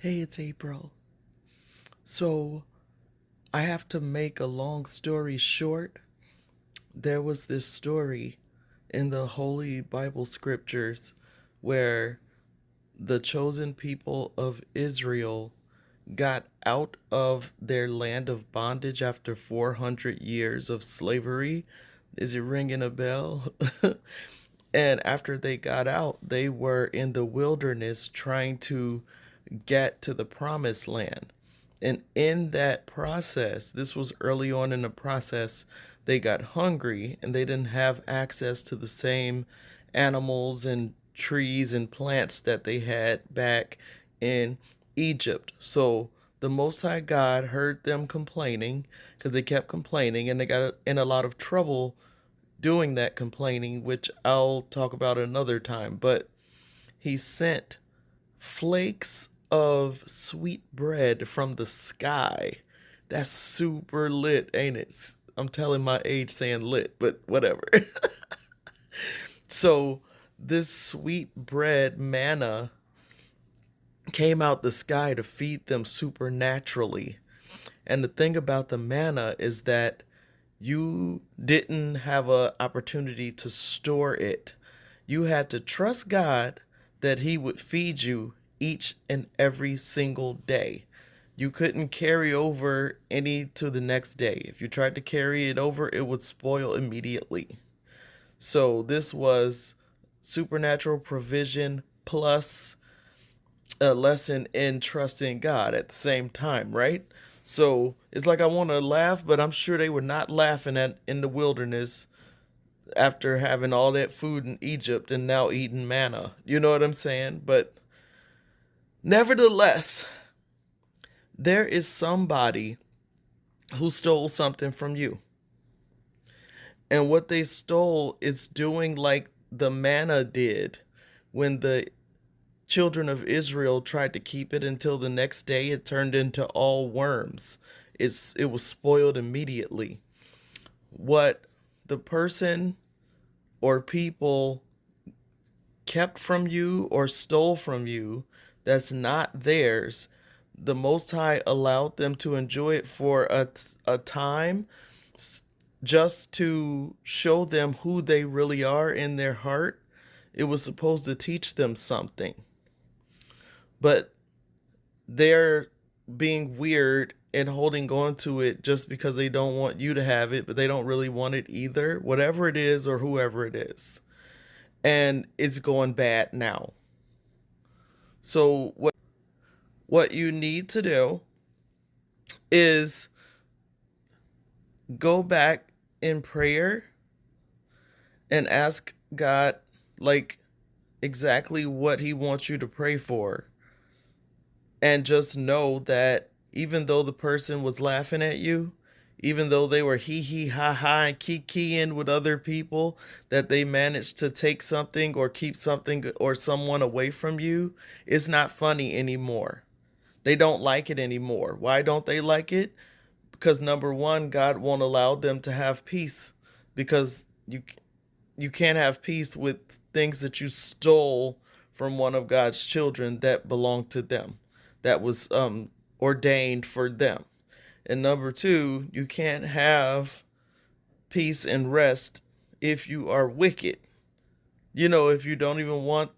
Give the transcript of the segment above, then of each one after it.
Hey, it's April. So, I have to make a long story short. There was this story in the Holy Bible scriptures where the chosen people of Israel got out of their land of bondage after 400 years of slavery. Is it ringing a bell? And after they got out, they were in the wilderness trying to get to the promised land. And in that process, this was early on in the process, they got hungry and they didn't have access to the same animals and trees and plants that they had back in Egypt. So the Most High God heard them complaining because they kept complaining and they got in a lot of trouble doing that complaining, which I'll talk about another time. But he sent flakes of sweet bread from the sky. That's super lit, ain't it? I'm telling my age saying lit, but whatever. So, this sweet bread manna came out the sky to feed them supernaturally. And the thing about the manna is that you didn't have an opportunity to store it. You had to trust God that He would feed you each and every single day. You couldn't carry over any to the next day. If you tried to carry it over, it would spoil immediately. So, this was supernatural provision plus a lesson in trusting God at the same time, right? So it's like I want to laugh, but I'm sure they were not laughing at in the wilderness after having all that food in Egypt and now eating manna. You know what I'm saying? But nevertheless, there is somebody who stole something from you. And what they stole is doing like the manna did when the children of Israel tried to keep it until the next day. It turned into all worms. It was spoiled immediately. What the person or people kept from you or stole from you that's not theirs, the Most High allowed them to enjoy it for a time just to show them who they really are in their heart. It was supposed to teach them something. But they're being weird and holding on to it just because they don't want you to have it, but they don't really want it either, whatever it is or whoever it is. And it's going bad now. So what you need to do is go back in prayer and ask God like exactly what he wants you to pray for. And just know that even though the person was laughing at you, even though they were hee hee ha ha and kikiing with other people, that they managed to take something or keep something or someone away from you, it's not funny anymore. They don't like it anymore. Why don't they like it? Because number one, God won't allow them to have peace because you can't have peace with things that you stole from one of God's children that belonged to them, that was ordained for them. And number two, you can't have peace and rest if you are wicked. You know, if you don't even want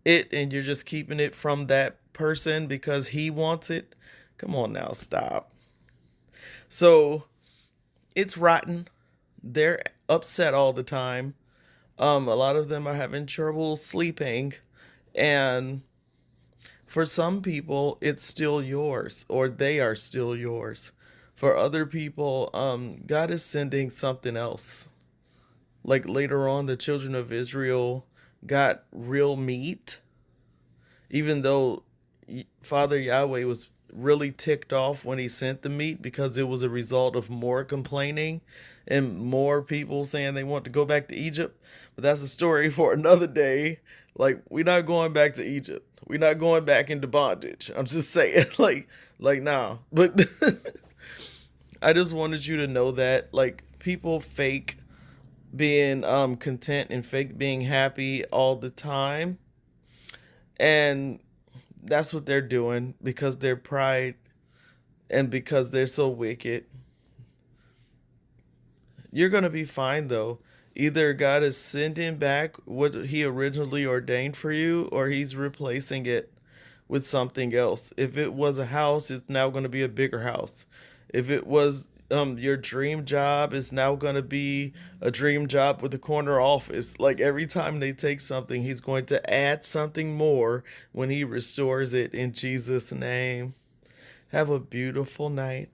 it and you're just keeping it from that person because he wants it. Come on now, stop. So it's rotten. They're upset all the time. A lot of them are having trouble sleeping, and for some people, it's still yours, or they are still yours. For other people, God is sending something else. Like later on, the children of Israel got real meat, even though Father Yahweh was really ticked off when he sent the meat because it was a result of more complaining and more people saying they want to go back to Egypt. But that's a story for another day. Like, we're not going back to Egypt. We're not going back into bondage. I'm just saying, like nah. But I just wanted you to know that, like, people fake being content and fake being happy all the time. And That's what they're doing because they're pride and because they're so wicked. You're going to be fine though. Either God is sending back what he originally ordained for you or he's replacing it with something else. If it was a house, it's now going to be a bigger house. If it was your dream job, it's now going to be a dream job with a corner office. Like every time they take something, he's going to add something more when he restores it in Jesus' name. Have a beautiful night.